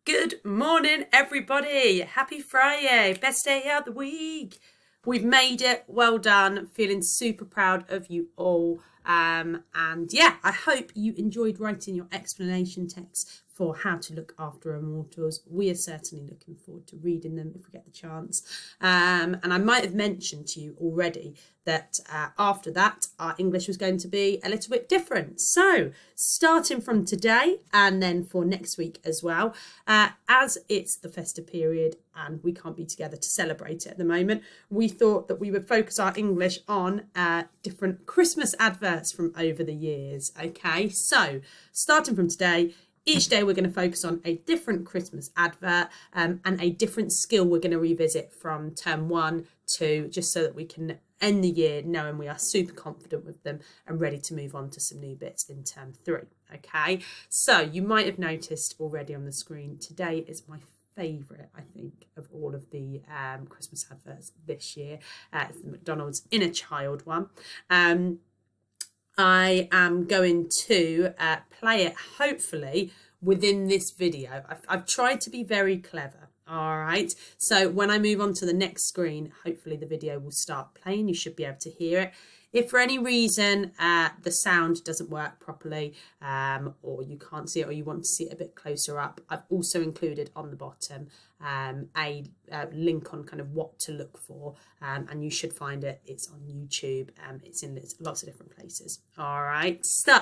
Good morning, everybody. Happy Friday. Best day of the week. We've made it. Well done. Feeling super proud of you all. And yeah, I hope you enjoyed writing your explanation text for how to look after immortals. We are certainly looking forward to reading them if we get the chance. And I might have mentioned to you already that after that, our English was going to be a little bit different. So starting from today and then for next week as well, as it's the festive period and we can't be together to celebrate it at the moment, we thought that we would focus our English on different Christmas adverts from over the years. Okay, so starting from today, each day we're going to focus on a different Christmas advert and a different skill we're going to revisit from term 1 to, just so that we can end the year knowing we are super confident with them and ready to move on to some new bits in term 3. Okay, so you might have noticed already on the screen, today is my favourite, I think, of all of the Christmas adverts this year. It's the McDonald's Inner Child one. I am going to play it, hopefully, within this video. I've tried to be very clever. All right. So when I move on to the next screen, hopefully the video will start playing. You should be able to hear it. If for any reason the sound doesn't work properly or you can't see it or you want to see it a bit closer up, I've also included on the bottom a link on kind of what to look for, and you should find it. It's on YouTube. It's in lots of different places. All right. So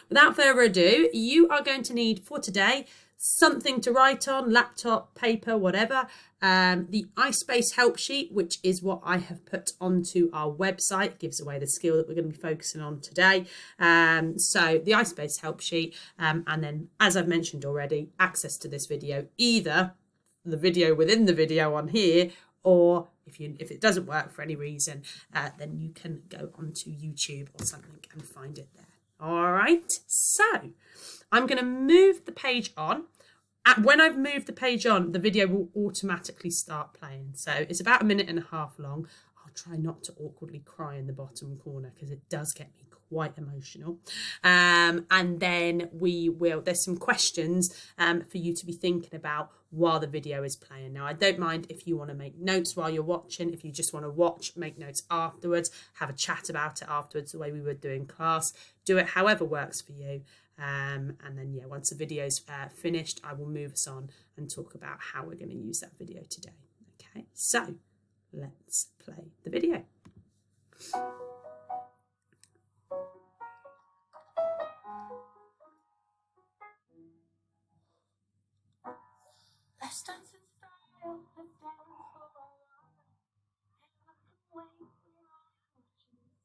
without further ado, you are going to need for today something to write on, laptop, paper, whatever. The iSpace help sheet, which is what I have put onto our website, gives away the skill that we're going to be focusing on today. So the iSpace help sheet, and then, as I've mentioned already, access to this video, either the video within the video on here, or if it doesn't work for any reason, then you can go onto YouTube or something and find it there. All right, so I'm going to move the page on. When I've moved the page on, the video will automatically start playing. So it's about 1.5 minutes long. I'll try not to awkwardly cry in the bottom corner because it does get me quite emotional. And then there's some questions for you to be thinking about while the video is playing. Now, I don't mind if you want to make notes while you're watching. If you just want to watch, make notes afterwards, have a chat about it afterwards, the way we would do in class. Do it however works for you. And then, yeah, once the video's finished, I will move us on and talk about how we're going to use that video today. Okay, so let's play the video. Let's dance in style, let's dance for a while. And I can wait for my watching the sky.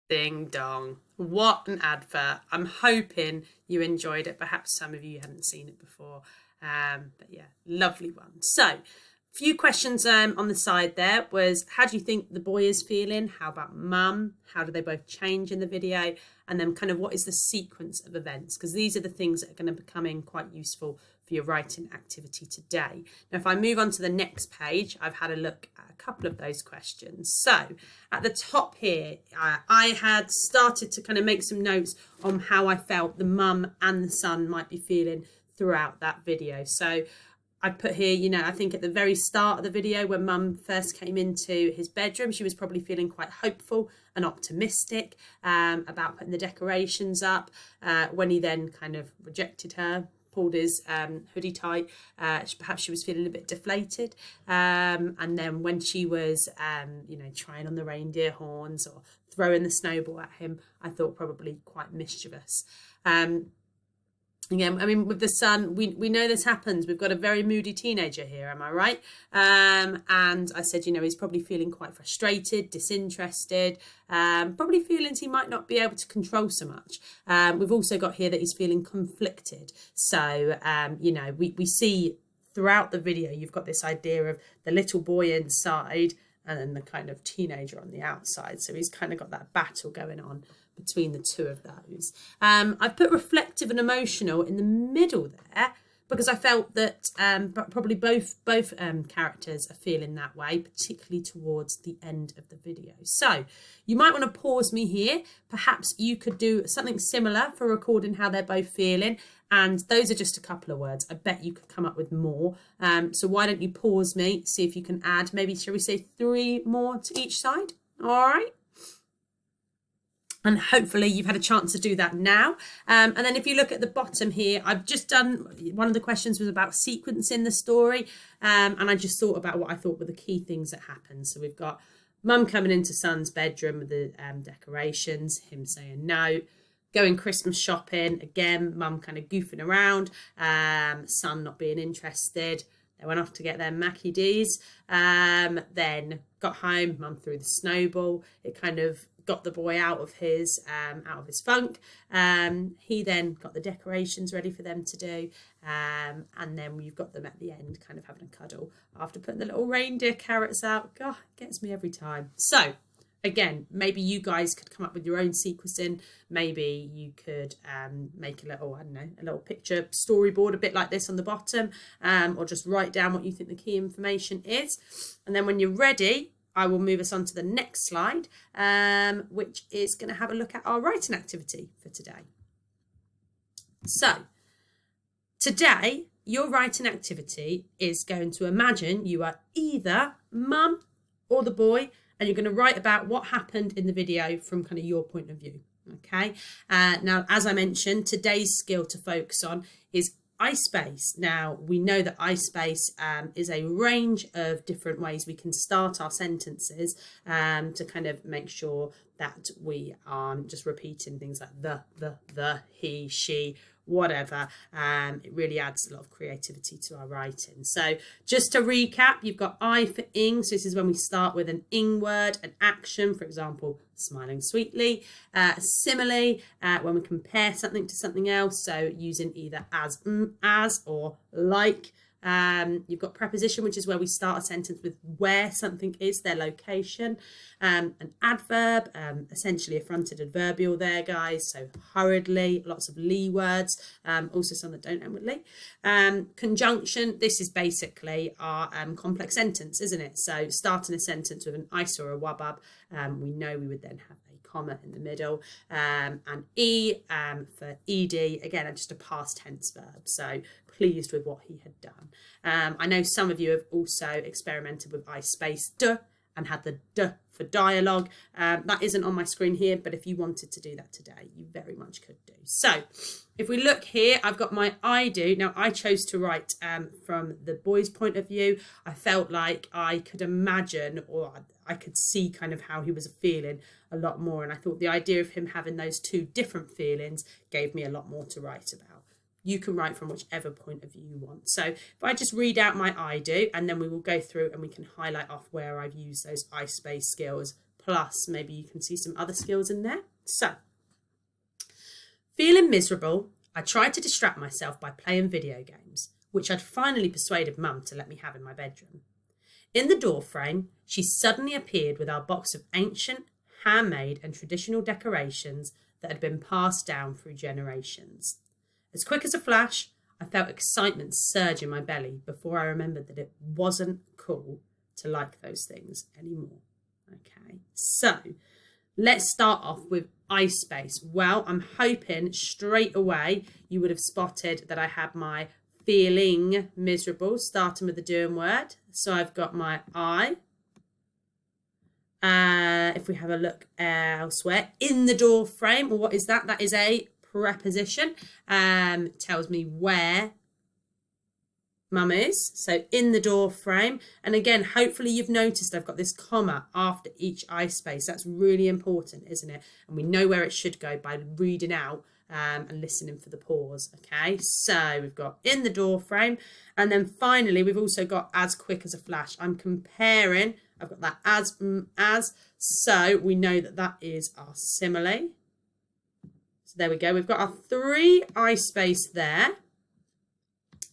Ding dong. What an advert. I'm hoping you enjoyed it. Perhaps some of you hadn't seen it before. But yeah, lovely one. So, few questions on the side there was, how do you think the boy is feeling? How about mum? How do they both change in the video? And then kind of what is the sequence of events? Because these are the things that are going to become in quite useful for your writing activity today. Now, if I move on to the next page, I've had a look at a couple of those questions. So at the top here, I had started to kind of make some notes on how I felt the mum and the son might be feeling throughout that video. So I put here, you know, I think at the very start of the video when Mum first came into his bedroom, she was probably feeling quite hopeful and optimistic about putting the decorations up. When he then kind of rejected her, pulled his hoodie tight, perhaps she was feeling a bit deflated. And then when she was, you know, trying on the reindeer horns or throwing the snowball at him, I thought probably quite mischievous. Again, I mean, with the son, we know this happens. We've got a very moody teenager here, am I right? And I said, you know, he's probably feeling quite frustrated, disinterested, probably feelings he might not be able to control so much. We've also got here that he's feeling conflicted. So, you know, we see throughout the video, you've got this idea of the little boy inside and then the kind of teenager on the outside. So he's kind of got that battle going on between the two of those. I've put reflective and emotional in the middle there because I felt that probably both characters are feeling that way, particularly towards the end of the video. So you might want to pause me here. Perhaps you could do something similar for recording how they're both feeling. And those are just a couple of words. I bet you could come up with more. So why don't you pause me, see if you can add, maybe shall we say 3 more to each side? All right. And hopefully you've had a chance to do that now. And then if you look at the bottom here, I've just done, one of the questions was about sequencing the story. And I just thought about what I thought were the key things that happened. So we've got Mum coming into Son's bedroom with the decorations, him saying no, going Christmas shopping, again, Mum kind of goofing around, Son not being interested. They went off to get their Mackie D's, then got home, Mum threw the snowball. It kind of got the boy out of his funk. He then got the decorations ready for them to do, and then we've got them at the end kind of having a cuddle after putting the little reindeer carrots out. God, it gets me every time. So again, maybe you guys could come up with your own sequencing. Maybe you could make a little, I don't know, a little picture storyboard, a bit like this on the bottom, or just write down what you think the key information is. And then when you're ready, I will move us on to the next slide, which is going to have a look at our writing activity for today. So today, your writing activity is going to imagine you are either Mum or the boy, and you're going to write about what happened in the video from kind of your point of view. Okay. Now, as I mentioned, today's skill to focus on is iSpace. Now, we know that iSpace is a range of different ways we can start our sentences to kind of make sure that we aren't just repeating things like the, he, she, whatever. It really adds a lot of creativity to our writing. So just to recap, you've got I for ing. So this is when we start with an ing word, an action, for example, smiling sweetly. Simile, when we compare something to something else. So using either as or like. You've got preposition, which is where we start a sentence with where something is, their location. An adverb, essentially a fronted adverbial there, guys. So hurriedly, lots of lee words, also some that don't end with lee. Conjunction, this is basically our complex sentence, isn't it? So starting a sentence with an ice or a wabab, we know we would then have a comma in the middle, and E for ed, again, just a past tense verb. So pleased with what he had done. I know some of you have also experimented with iSpace D and had the D for dialogue. That isn't on my screen here, but if you wanted to do that today, you very much could do. So if we look here, I've got my I do. Now, I chose to write from the boy's point of view. I felt like I could imagine, or I could see kind of how he was feeling a lot more. And I thought the idea of him having those two different feelings gave me a lot more to write about. You can write from whichever point of view you want. So if I just read out my I do, and then we will go through and we can highlight off where I've used those iSpace skills, plus maybe you can see some other skills in there. So, feeling miserable, I tried to distract myself by playing video games, which I'd finally persuaded Mum to let me have in my bedroom. In the door frame, she suddenly appeared with our box of ancient, handmade and traditional decorations that had been passed down through generations. As quick as a flash, I felt excitement surge in my belly before I remembered that it wasn't cool to like those things anymore. Okay, so let's start off with iSpace. Well, I'm hoping straight away you would have spotted that I had my feeling miserable, starting with the doing word. So I've got my I. If we have a look elsewhere, in the door frame, well, what is that? That is a preposition. Tells me where mum is. So in the door frame. And again, hopefully you've noticed I've got this comma after each I space. That's really important, isn't it? And we know where it should go by reading out and listening for the pause. Okay, so we've got in the door frame. And then finally, we've also got as quick as a flash. I'm comparing. I've got that as. So we know that that is our simile. So there we go. We've got our 3 I space there.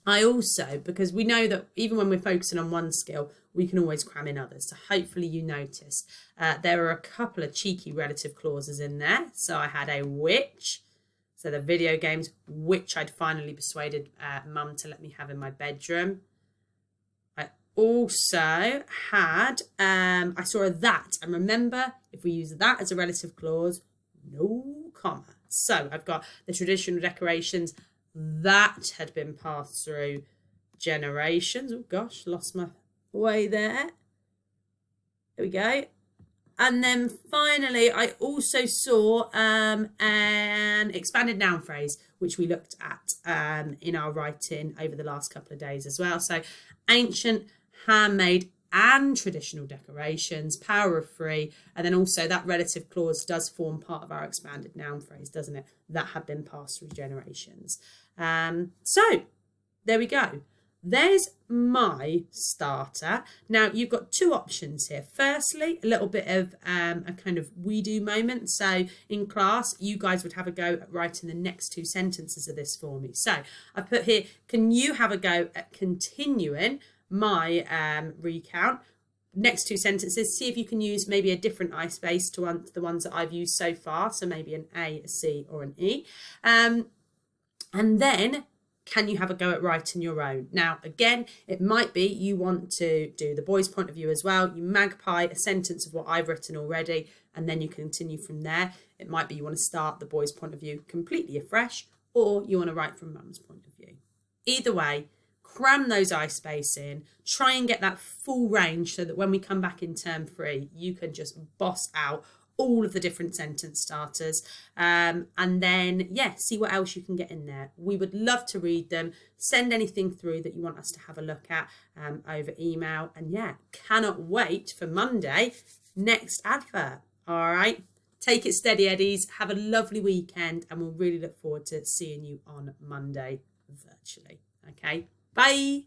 I also, because we know that even when we're focusing on one skill, we can always cram in others. So hopefully you noticed there are a couple of cheeky relative clauses in there. So I had a which, so the video games, which I'd finally persuaded mum to let me have in my bedroom. I also had, I saw a that. And remember, if we use that as a relative clause, no comma. So I've got the traditional decorations that had been passed through generations. Oh gosh, lost my way there. There we go. And then finally, I also saw an expanded noun phrase, which we looked at in our writing over the last couple of days as well. So ancient, handmade, and traditional decorations, power of 3, and then also that relative clause does form part of our expanded noun phrase, doesn't it? That had been passed through generations. So there we go. There's my starter. Now you've got 2 options here. Firstly, a little bit of a kind of we do moment. So in class, you guys would have a go at writing the next 2 sentences of this for me. So I put here, can you have a go at continuing my recount? Next 2 sentences, see if you can use maybe a different I space to the ones that I've used so far. So maybe an A, a C, or an E. And then, can you have a go at writing your own? Now, again, it might be you want to do the boy's point of view as well. You magpie a sentence of what I've written already, and then you continue from there. It might be you want to start the boy's point of view completely afresh, or you want to write from mum's point of view. Either way, cram those I space in, try and get that full range so that when we come back in term 3, you can just boss out all of the different sentence starters, and then see what else you can get in there. We would love to read them. Send anything through that you want us to have a look at over email, and cannot wait for Monday next advert. All right, take it steady, Eddies. Have a lovely weekend, and we'll really look forward to seeing you on Monday virtually. Okay, bye.